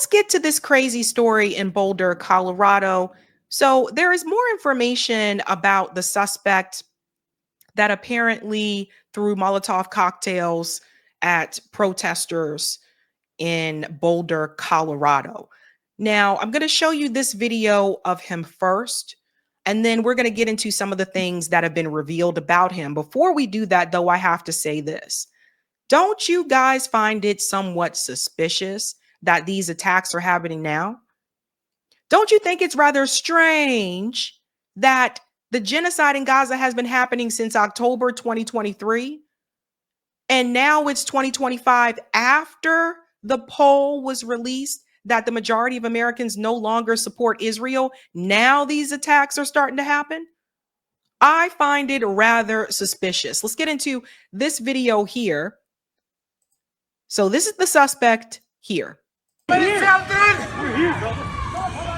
let's get to this crazy story in Boulder, Colorado. So there is more information about the suspect that apparently threw Molotov cocktails at protesters in Boulder, Colorado. Now, I'm going to show you this video of him first, and then we're going to get into some of the things that have been revealed about him. Before we do that, though, I have to say this. Don't you guys find it somewhat suspicious that these attacks are happening now? Don't you think it's rather strange that the genocide in Gaza has been happening since October 2023? And now it's 2025 after the poll was released that the majority of Americans no longer support Israel. Now these attacks are starting to happen. I find it rather suspicious. Let's get into this video here. So this is the suspect here. We're here, brother.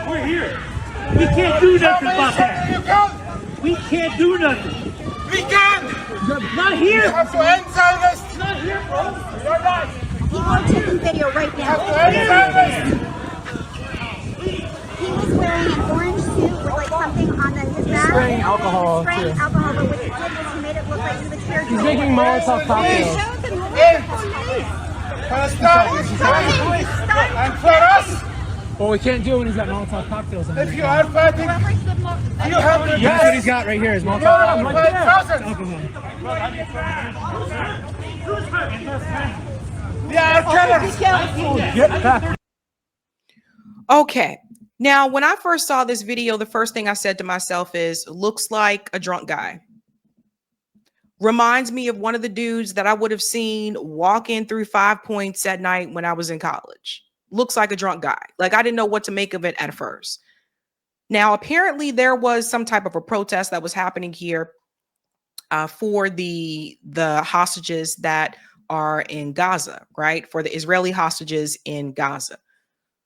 We're here. We can't do nothing about that. We can't do nothing. We can! Not here. You have to end Zionists! Not here, bro. You're not! People taking video right now. You have to end Zionists! He was wearing an orange suit with like something on his back. Spraying alcohol. Spraying alcohol, but what he did was he made it look like he was here. He's making Molotov cocktails. And for us, Well, we can't do it when he's got Molotov cocktails on. if you are fighting, you have to That's what he's got right here. Is Molotov cocktails. They are killers. Get back. Okay. Now, when I first saw this video, the first thing I said to myself is, looks like a drunk guy. Reminds me of one of the dudes that I would have seen walking through 5 Points at night when I was in college. Looks like a drunk guy. Like, I didn't know what to make of it at first. Now, apparently there was some type of a protest that was happening here for the hostages that are in Gaza, right? For the Israeli hostages in Gaza.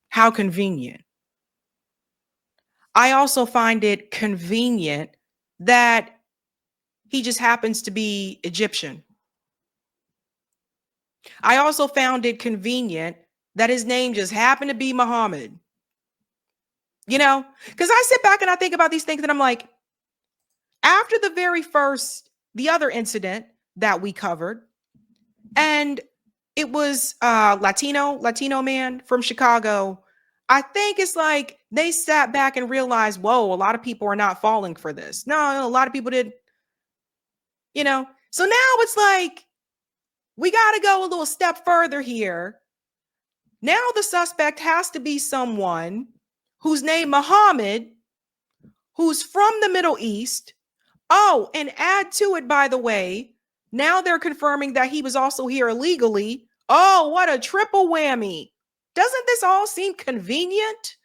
How convenient. I also find it convenient that he just happens to be Egyptian. I also found it convenient that his name just happened to be Muhammad. You know, because I sit back and I think about these things and I'm like, after the other incident that we covered, and it was Latino man from Chicago, I think it's like they sat back and realized, whoa, a lot of people are not falling for this. No, a lot of people did, you know. So now it's like, we got to go a little step further here. Now the suspect has to be someone who's named Muhammad, who's from the Middle East. Oh, and add to it, by the way, now they're confirming that he was also here illegally. Oh, what a triple whammy. Doesn't this all seem convenient?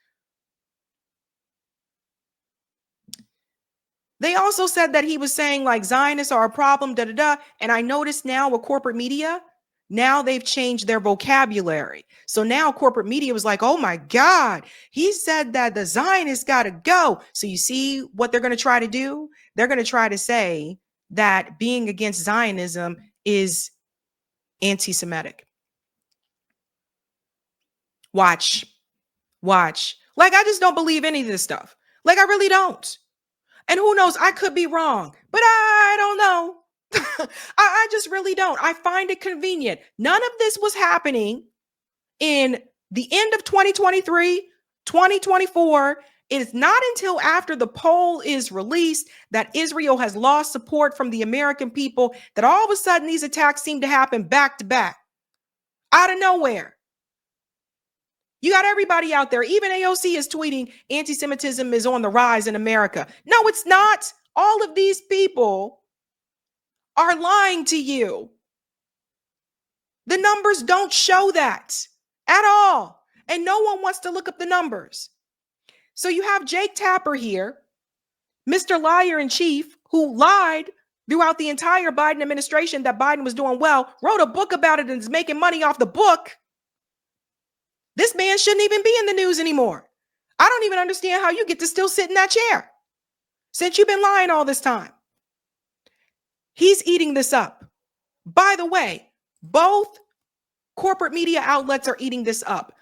They also said that he was saying like Zionists are a problem, And I noticed now with corporate media, now they've changed their vocabulary. So now corporate media was like, oh my God, he said that the Zionists got to go. So you see what they're going to try to do? They're going to try to say that being against Zionism is anti-Semitic. Watch. Like, I just don't believe any of this stuff. Like, I really don't. And who knows, I could be wrong, but I don't know. I just really don't. I find it convenient. None of this was happening in the end of 2023, 2024. It is not until after the poll is released that Israel has lost support from the American people that all of a sudden these attacks seem to happen back to back out of nowhere. You got everybody out there. Even AOC is tweeting anti-Semitism is on the rise in America. No, it's not. All of these people are lying to you. The numbers don't show that at all. And no one wants to look up the numbers. So you have Jake Tapper here, Mr. Liar in Chief, who lied throughout the entire Biden administration that Biden was doing well, wrote a book about it and is making money off the book. This man shouldn't even be in the news anymore. I don't even understand how you get to still sit in that chair since you've been lying all this time. He's eating this up. By the way, both corporate media outlets are eating this up.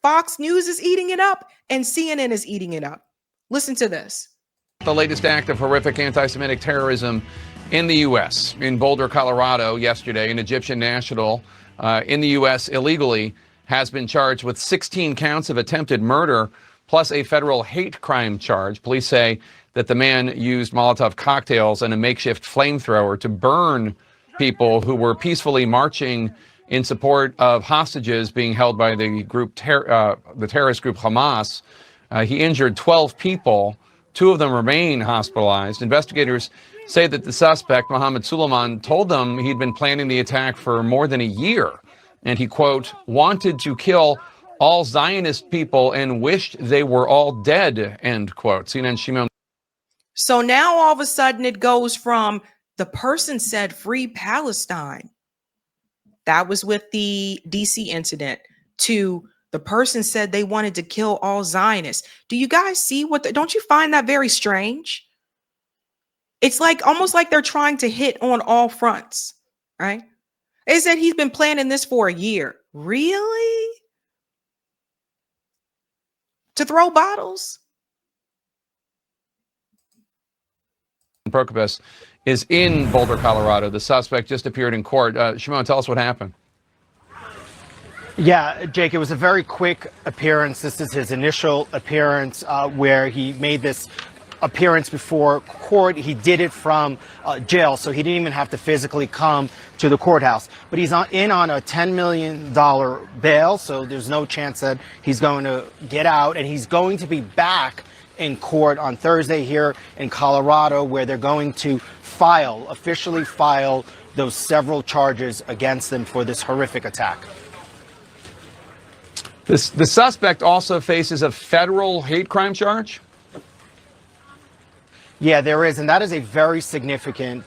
Fox News is eating it up, and CNN is eating it up. Listen to this. The latest act of horrific anti-Semitic terrorism in the U.S. In Boulder, Colorado, yesterday, an Egyptian national in the U.S. illegally has been charged with 16 counts of attempted murder, plus a federal hate crime charge. Police say that the man used Molotov cocktails and a makeshift flamethrower to burn people who were peacefully marching in support of hostages being held by the terrorist group Hamas. He injured 12 people. 2 of them remain hospitalized. Investigators say that the suspect, Mohammed Suleiman, told them he'd been planning the attack for more than a year. And he, quote, wanted to kill all Zionist people and wished they were all dead, end quote. CNN Shimon. So now all of a sudden it goes from the person said free Palestine. That was with the DC incident, to the person said they wanted to kill all Zionists. Do you guys see don't you find that very strange? It's like almost like they're trying to hit on all fronts, right? They said he's been planning this for a year. Really? To throw bottles? Prokopis is in Boulder, Colorado. The suspect just appeared in court. Shimon, tell us what happened. Yeah, Jake, it was a very quick appearance. This is his initial appearance where he made this appearance before court. He did it from jail, so he didn't even have to physically come to the courthouse. But he's in on a $10 million bail, so there's no chance that he's going to get out. And he's going to be back in court on Thursday here in Colorado, where they're going to officially file those several charges against them for this horrific attack. The suspect also faces a federal hate crime charge? Yeah, there is, and that is a very significant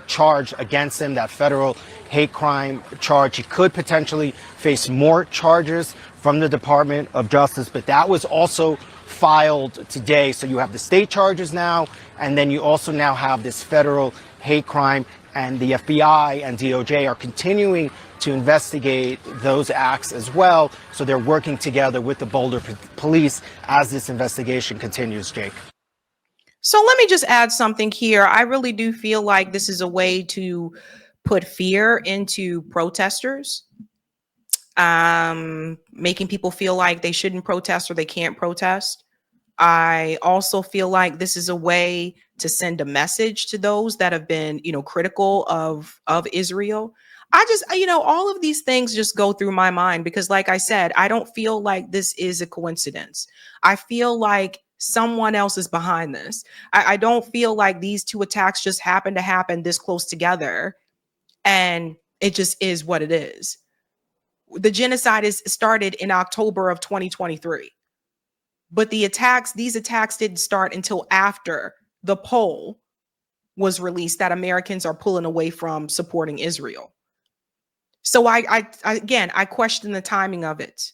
charge against him, that federal hate crime charge. He could potentially face more charges from the Department of Justice, but that was also filed today. So you have the state charges now, and then you also now have this federal hate crime, and the FBI and DOJ are continuing to investigate those acts as well. So they're working together with the Boulder police as this investigation continues, Jake. So let me just add something here. I really do feel like this is a way to put fear into protesters, making people feel like they shouldn't protest or they can't protest. I also feel like this is a way to send a message to those that have been, critical of Israel. I just, all of these things just go through my mind because, like I said, I don't feel like this is a coincidence. I feel like someone else is behind this. I don't feel like these 2 attacks just happen to happen this close together and it just is what it is. The genocide is started in October of 2023. But these attacks didn't start until after the poll was released that Americans are pulling away from supporting Israel. So I question the timing of it.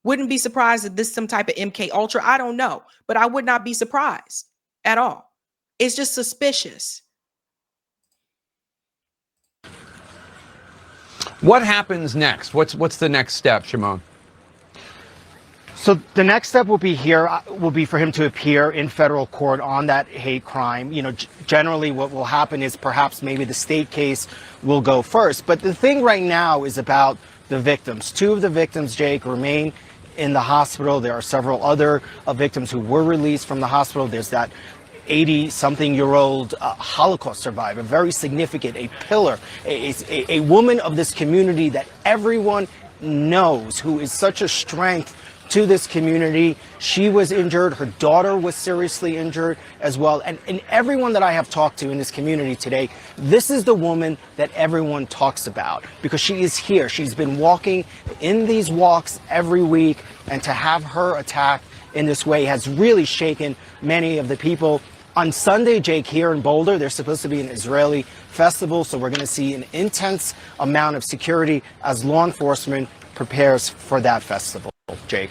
Wouldn't be surprised if this is some type of MK Ultra. I don't know, but I would not be surprised at all. It's just suspicious. What happens next? What's the next step, Shimon? So the next step will be for him to appear in federal court on that hate crime. Generally what will happen is perhaps maybe the state case will go first. But the thing right now is about the victims. 2 of the victims, Jake, remain in the hospital. There are several other victims who were released from the hospital. There's that 80-something-year-old Holocaust survivor, very significant, a pillar, a woman of this community that everyone knows, who is such a strength to this community. She was injured. Her daughter was seriously injured as well. And everyone that I have talked to in this community today, this is the woman that everyone talks about because she is here. She's been walking in these walks every week. And to have her attacked in this way has really shaken many of the people. On Sunday, Jake, here in Boulder, there's supposed to be an Israeli festival. So we're going to see an intense amount of security as law enforcement prepares for that festival. Jake.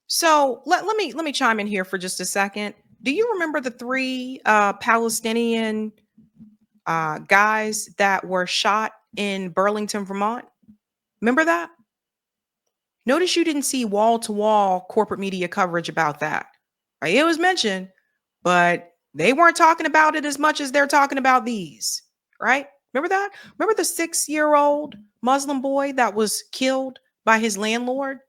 So let me chime in here for just a second. Do you remember the 3 Palestinian guys that were shot in Burlington, Vermont? Remember that? Notice you didn't see wall-to-wall corporate media coverage about that. Right? It was mentioned, but they weren't talking about it as much as they're talking about these, right? Remember that? Remember the 6-year-old Muslim boy that was killed by his landlord?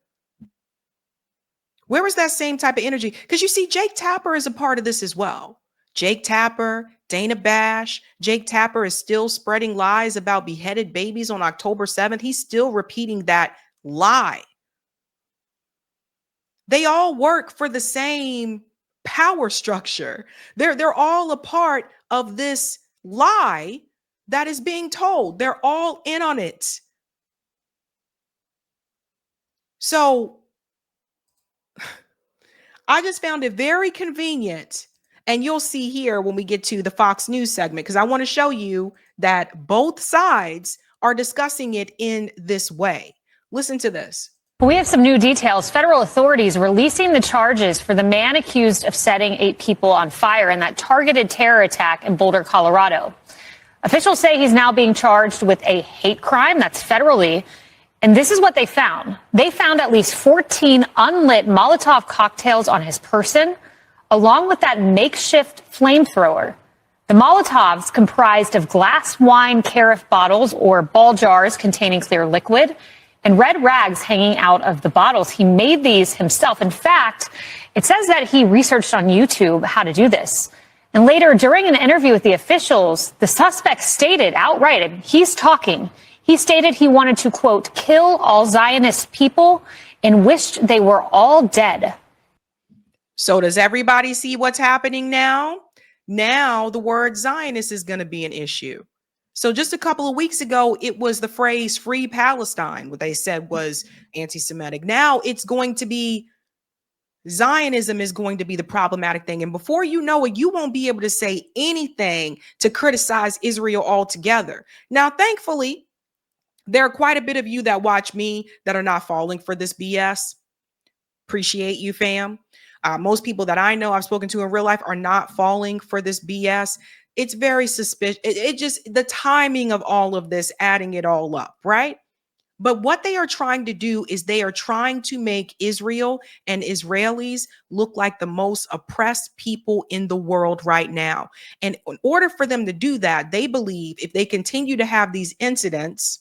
Where was that same type of energy? Because you see, Jake Tapper is a part of this as well. Jake Tapper, Dana Bash. Jake Tapper is still spreading lies about beheaded babies on October 7th. He's still repeating that lie. They all work for the same power structure. They're all a part of this lie that is being told. They're all in on it. So I just found it very convenient. And you'll see here when we get to the Fox News segment, because I want to show you that both sides are discussing it in this way. Listen to this. We have some new details. Federal authorities releasing the charges for the man accused of setting 8 people on fire in that targeted terror attack in Boulder, Colorado. Officials say he's now being charged with a hate crime that's federally. And this is what they found. They found at least 14 unlit Molotov cocktails on his person, along with that makeshift flamethrower. The Molotovs comprised of glass wine carafe bottles or ball jars containing clear liquid and red rags hanging out of the bottles. He made these himself. In fact, it says that he researched on YouTube how to do this. And later, during an interview with the officials, the suspect stated outright, and he's talking, he stated he wanted to, quote, kill all Zionist people and wished they were all dead. So does everybody see what's happening now? Now the word Zionist is going to be an issue. So just a couple of weeks ago, it was the phrase free Palestine, what they said was anti-Semitic. Now it's going to be Zionism is going to be the problematic thing. And before you know it, you won't be able to say anything to criticize Israel altogether. Now, thankfully, there are quite a bit of you that watch me that are not falling for this BS. Appreciate you, fam. Most people that I know I've spoken to in real life are not falling for this BS. It's very suspicious. It just, the timing of all of this, adding it all up, right? But what they are trying to do is they are trying to make Israel and Israelis look like the most oppressed people in the world right now. And in order for them to do that, they believe if they continue to have these incidents,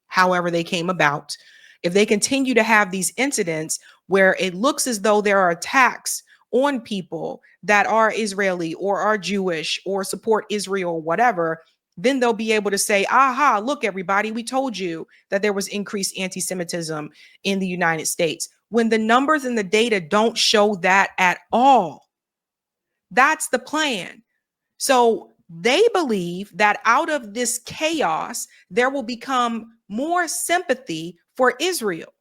however they came about, if they continue to have these incidents where it looks as though there are attacks on people that are Israeli or are Jewish or support Israel, whatever, then they'll be able to say, aha, look, everybody, we told you that there was increased anti-Semitism in the United States. When the numbers and the data don't show that at all. That's the plan. So they believe that out of this chaos, there will become more sympathy for Israel.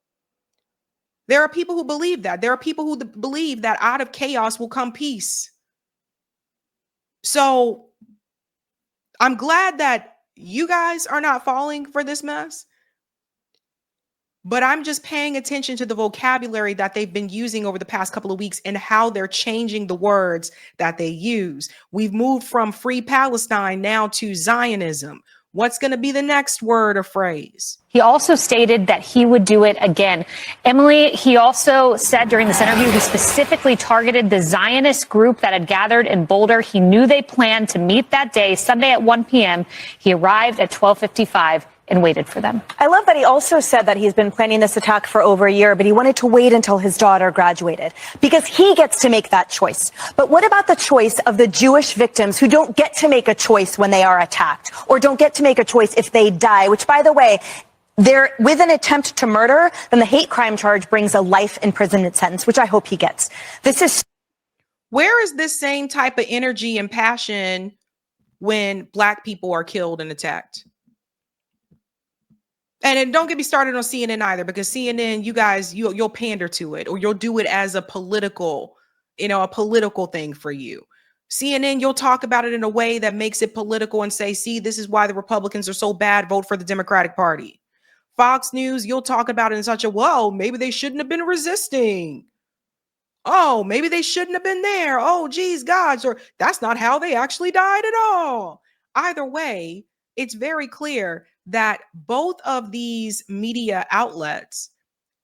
There are people who believe that. There are people who believe that out of chaos will come peace. So I'm glad that you guys are not falling for this mess. But I'm just paying attention to the vocabulary that they've been using over the past couple of weeks and how they're changing the words that they use. We've moved from free Palestine now to Zionism. What's going to be the next word or phrase? He also stated that he would do it again. Emily, he also said during this interview he specifically targeted the Zionist group that had gathered in Boulder. He knew they planned to meet that day, Sunday at 1 p.m. He arrived at 12:55 and waited for them. I love that he also said that he's been planning this attack for over a year, but he wanted to wait until his daughter graduated because he gets to make that choice. But what about the choice of the Jewish victims who don't get to make a choice when they are attacked or don't get to make a choice if they die, which, by the way, they're with an attempt to murder, then the hate crime charge brings a life imprisonment sentence, which I hope he gets. This is. Where is this same type of energy and passion when Black people are killed and attacked? And then don't get me started on CNN either, because CNN, you guys, you'll pander to it or you'll do it as a political, a political thing for you. CNN, you'll talk about it in a way that makes it political and say, see, this is why the Republicans are so bad. Vote for the Democratic Party. Fox News, you'll talk about it in such a, well, maybe they shouldn't have been resisting. Oh, maybe they shouldn't have been there. Oh, geez, gods, or that's not how they actually died at all. Either way, it's very clear that both of these media outlets,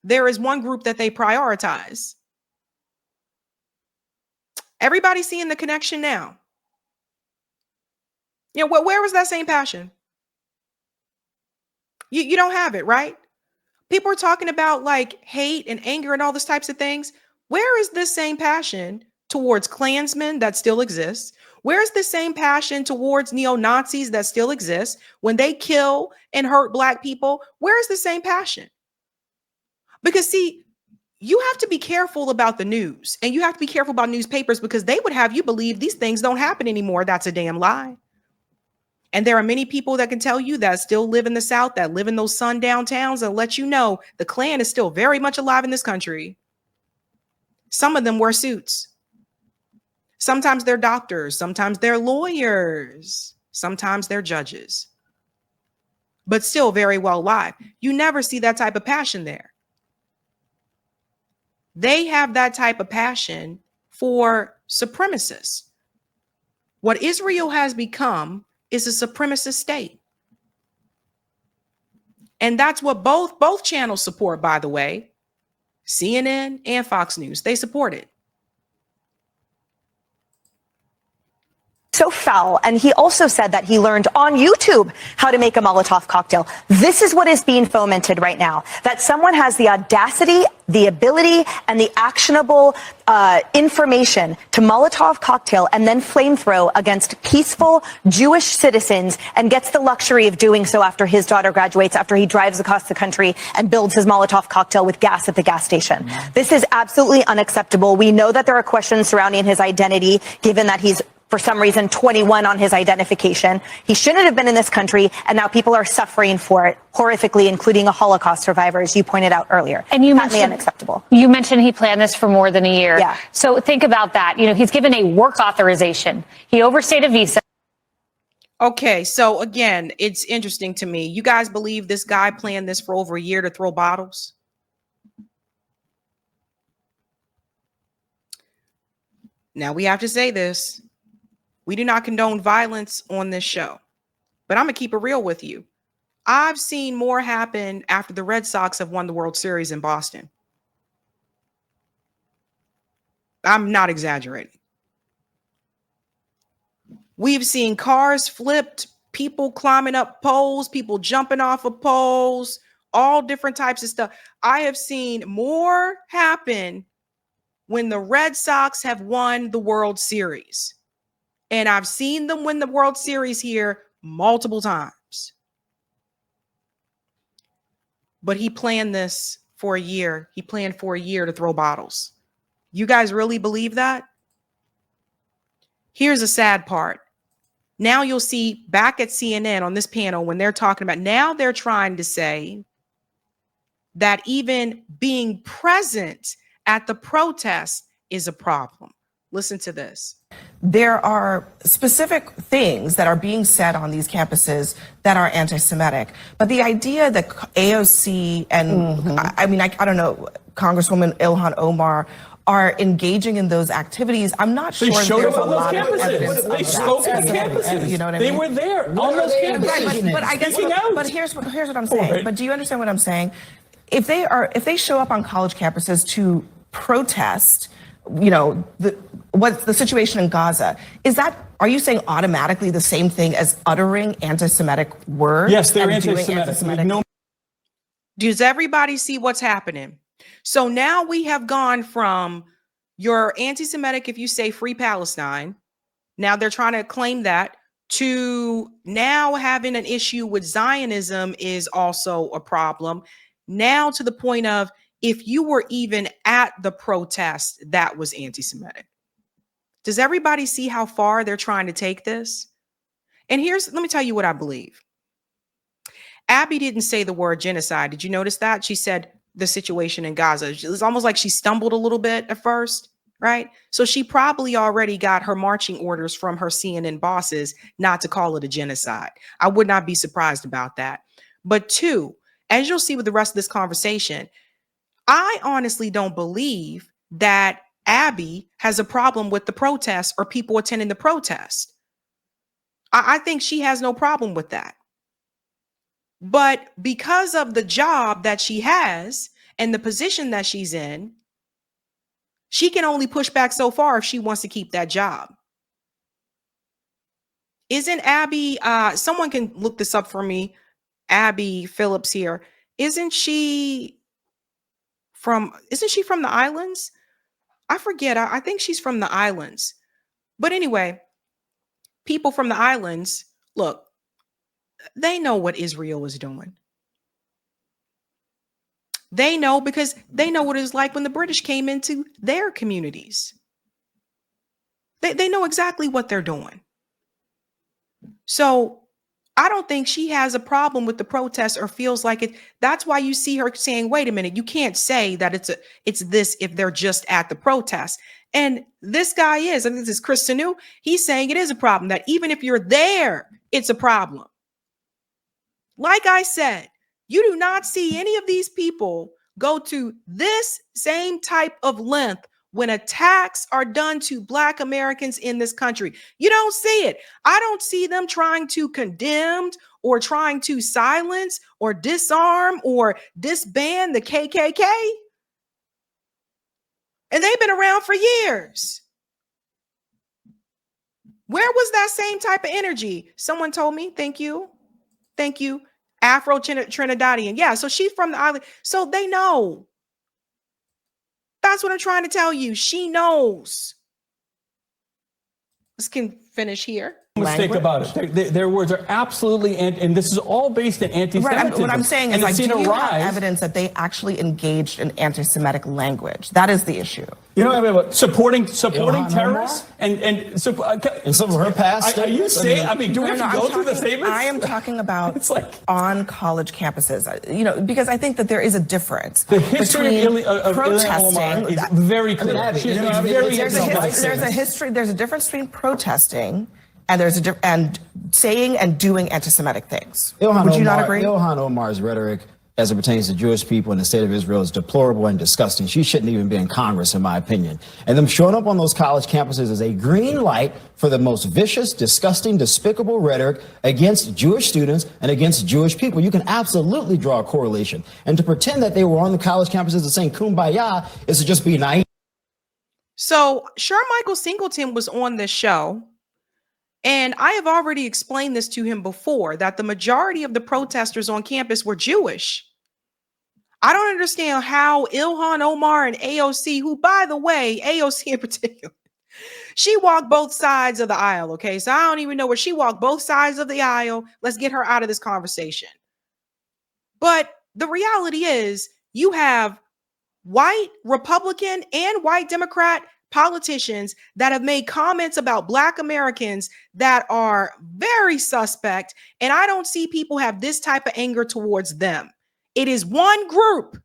there is one group that they prioritize. Everybody's seeing the connection now. You know, where was that same passion? You don't have it, right? People are talking about like hate and anger and all those types of things. Where is this same passion towards Klansmen that still exists? Where's the same passion towards neo-Nazis that still exists when they kill and hurt Black people? Where is the same passion? Because see, you have to be careful about the news, and you have to be careful about newspapers, because they would have you believe these things don't happen anymore. That's a damn lie. And there are many people that can tell you that still live in the South, that live in those sundown towns, and let you know the Klan is still very much alive in this country. Some of them wear suits. Sometimes they're doctors, sometimes they're lawyers, sometimes they're judges, but still very well alive. You never see that type of passion there. They have that type of passion for supremacists. What Israel has become is a supremacist state. And that's what both channels support, by the way. CNN and Fox News, they support it. So foul. And he also said that he learned on YouTube how to make a Molotov cocktail. This is what is being fomented right now, that someone has the audacity, the ability, and the actionable information to Molotov cocktail and then flamethrow against peaceful Jewish citizens, and gets the luxury of doing so after his daughter graduates, after he drives across the country and builds his Molotov cocktail with gas at the gas station. This is absolutely unacceptable. We know that there are questions surrounding his identity, given that he's for some reason 21 on his identification. He shouldn't have been in this country, and now people are suffering for it horrifically, including a Holocaust survivor, as you pointed out earlier. And you Patently mentioned unacceptable. You mentioned he planned this for more than a year. Yeah. So think about that. You know, he's given a work authorization. He overstayed a visa. Okay, so again, it's interesting to me. You guys believe this guy planned this for over a year to throw bottles? Now we have to say this. We do not condone violence on this show, but I'm going to keep it real with you. I've seen more happen after the Red Sox have won the World Series in Boston. I'm not exaggerating. We've seen cars flipped, people climbing up poles, people jumping off of poles, all different types of stuff. I have seen more happen when the Red Sox have won the World Series. And I've seen them win the World Series here multiple times. But he planned this for a year. He planned for a year to throw bottles. You guys really believe that? Here's a sad part. Now you'll see back at CNN on this panel when they're talking about, now they're trying to say that even being present at the protest is a problem. Listen to this. There are specific things that are being said on these campuses that are anti-Semitic. But the idea that AOC and, I don't know, Congresswoman Ilhan Omar are engaging in those activities, I'm not sure They showed there's up a on those lot of evidence campuses. of They that. spoke at campuses. You know what I They mean? were there on those campuses. But I guess, but here's what I'm saying. Right. But do you understand what I'm saying? If they show up on college campuses to protest, you know, what's the situation in Gaza, are you saying automatically the same thing as uttering anti-Semitic words? Yes, they're and doing anti-Semitic. No. Does everybody see what's happening? So now we have gone from you're anti-Semitic if you say free Palestine. Now they're trying to claim that, to now having an issue with Zionism is also a problem. Now to the point of, if you were even at the protest, that was anti-Semitic. Does everybody see how far they're trying to take this? And let me tell you what I believe. Abby didn't say the word genocide. Did you notice that? She said the situation in Gaza. It was almost like she stumbled a little bit at first, right? So she probably already got her marching orders from her CNN bosses not to call it a genocide. I would not be surprised about that. But two, as you'll see with the rest of this conversation, I honestly don't believe that Abby has a problem with the protest or people attending the protest. I think she has no problem with that. But because of the job that she has and the position that she's in, she can only push back so far if she wants to keep that job. Isn't Abby, someone can look this up for me, Abby Phillips here. Isn't she from the islands? I forget. I think she's from the islands. But anyway, people from the islands, look, they know what Israel is doing. They know because they know what it was like when the British came into their communities. They know exactly what they're doing. So I don't think she has a problem with the protest or feels like it. That's why you see her saying, wait a minute, you can't say that it's this if they're just at the protest. And this guy is, I think this is Chris Sanu, he's saying it is a problem, that even if you're there, it's a problem. Like I said, you do not see any of these people go to this same type of length when attacks are done to Black Americans in this country. You don't see it. I don't see them trying to condemn or trying to silence or disarm or disband the KKK. And they've been around for years. Where was that same type of energy? Someone told me, thank you. Thank you. Afro Trinidadian. Yeah, so she's from the island. So they know. That's what I'm trying to tell you. She knows. Let's can finish here. Mistake about it. Their words are absolutely, and this is all based in anti-Semitism. Right, what I'm saying is, like, do you have evidence that they actually engaged in anti-Semitic language? That is the issue. You know, I mean, supporting terrorists and some of her past. Are you saying? I mean, do we have to go through the statements? I am talking about it's like on college campuses. You know, because I think that there is a difference. The history of protesting is very clear. There's a history. There's a difference between protesting and saying and doing anti-Semitic things. Would you not agree? Ilhan Omar's rhetoric as it pertains to Jewish people in the state of Israel is deplorable and disgusting. She shouldn't even be in Congress, in my opinion. And them showing up on those college campuses is a green light for the most vicious, disgusting, despicable rhetoric against Jewish students and against Jewish people. You can absolutely draw a correlation. And to pretend that they were on the college campuses and saying kumbaya is to just be naive. So Michael Singleton was on this show. And I have already explained this to him before, that the majority of the protesters on campus were Jewish. I don't understand how Ilhan Omar and AOC, who, by the way, AOC in particular, she walked both sides of the aisle, okay? So I don't even know where she walked both sides of the aisle. Let's get her out of this conversation. But the reality is you have white Republican and white Democrat politicians that have made comments about Black Americans that are very suspect, and I don't see people have this type of anger towards them. It is one group.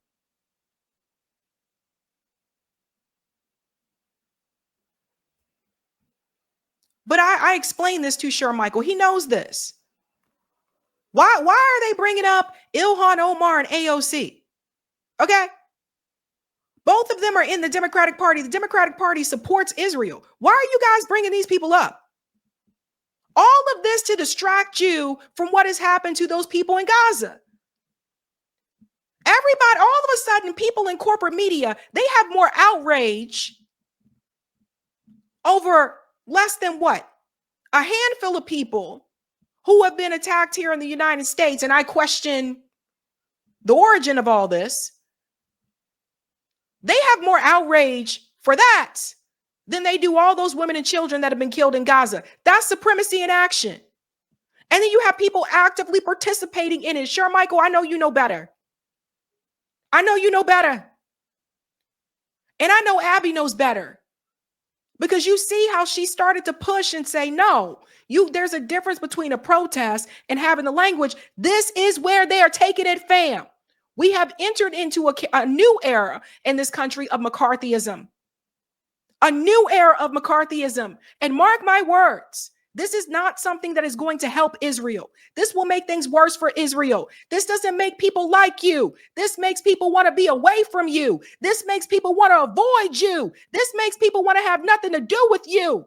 But I explained this to Sir Michael. He knows this. Why are they bringing up Ilhan Omar and AOC? Okay. Both of them are in the Democratic Party. The Democratic Party supports Israel. Why are you guys bringing these people up? All of this to distract you from what has happened to those people in Gaza. Everybody, all of a sudden, people in corporate media, they have more outrage over less than what? A handful of people who have been attacked here in the United States. And I question the origin of all this. They have more outrage for that than they do all those women and children that have been killed in Gaza. That's supremacy in action. And then you have people actively participating in it. Sure, Michael, I know you know better. I know you know better. And I know Abby knows better. Because you see how she started to push and say, no, there's a difference between a protest and having the language. This is where they are taking it, fam. We have entered into a new era in this country of McCarthyism. A new era of McCarthyism. And mark my words, this is not something that is going to help Israel. This will make things worse for Israel. This doesn't make people like you. This makes people want to be away from you. This makes people want to avoid you. This makes people want to have nothing to do with you.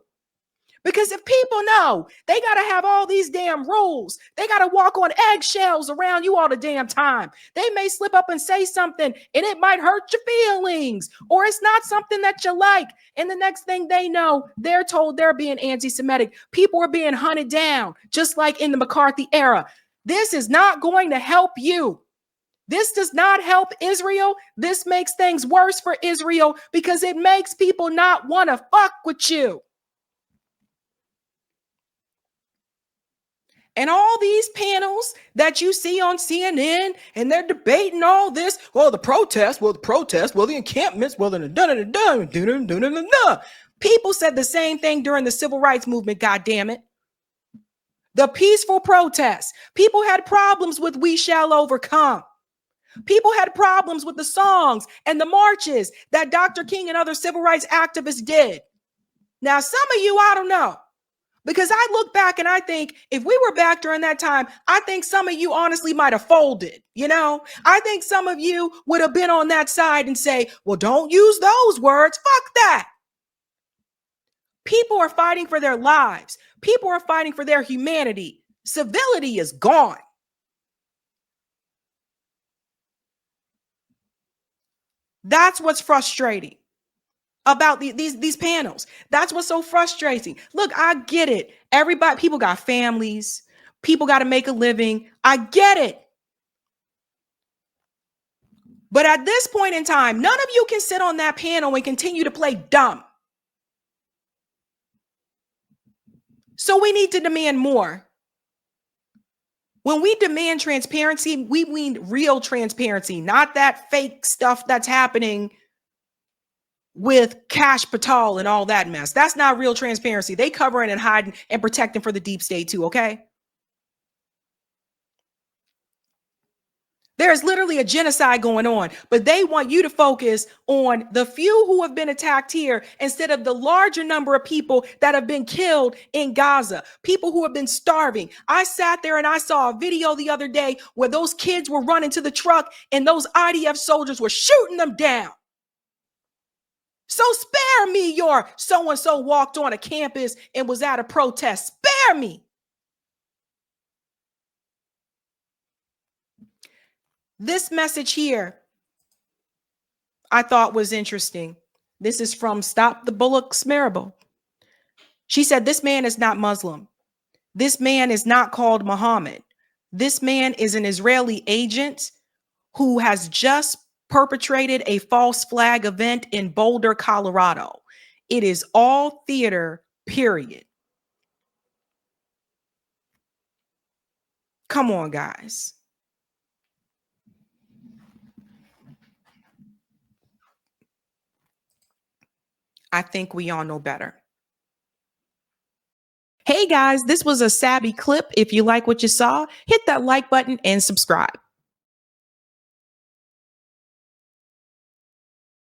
Because if people know they got to have all these damn rules, they got to walk on eggshells around you all the damn time. They may slip up and say something and it might hurt your feelings, or it's not something that you like. And the next thing they know, they're told they're being anti-Semitic. People are being hunted down, just like in the McCarthy era. This is not going to help you. This does not help Israel. This makes things worse for Israel because it makes people not want to fuck with you. And all these panels that you see on CNN, and they're debating all this. Well, the protest, well, the encampments, well, people said the same thing during the civil rights movement, goddammit. The peaceful protests. People had problems with We Shall Overcome. People had problems with the songs and the marches that Dr. King and other civil rights activists did. Now, some of you, I don't know. Because I look back and I think if we were back during that time, I think some of you honestly might have folded. You know, I think some of you would have been on that side and say, well, don't use those words. Fuck that. People are fighting for their lives. People are fighting for their humanity. Civility is gone. That's what's frustrating about these panels. That's what's so frustrating. Look, I get it. People got families. People got to make a living. I get it. But at this point in time, none of you can sit on that panel and continue to play dumb. So we need to demand more. When we demand transparency, we mean real transparency, not that fake stuff that's happening with Cash Patel and all that mess. That's not real transparency. They covering and hiding and protecting for the deep state too, okay? There's literally a genocide going on, but they want you to focus on the few who have been attacked here instead of the larger number of people that have been killed in Gaza, people who have been starving. I sat there and I saw a video the other day where those kids were running to the truck and those IDF soldiers were shooting them down. So spare me your so-and-so walked on a campus and was at a protest. Spare me. This message here, I thought was interesting. This is from Stop the Bullocks Marable. She said, this man is not Muslim. This man is not called Muhammad. This man is an Israeli agent who has just perpetrated a false flag event in Boulder, Colorado. It is all theater, period. Come on, guys. I think we all know better. Hey guys, this was a Sabby clip. If you like what you saw, hit that like button and subscribe.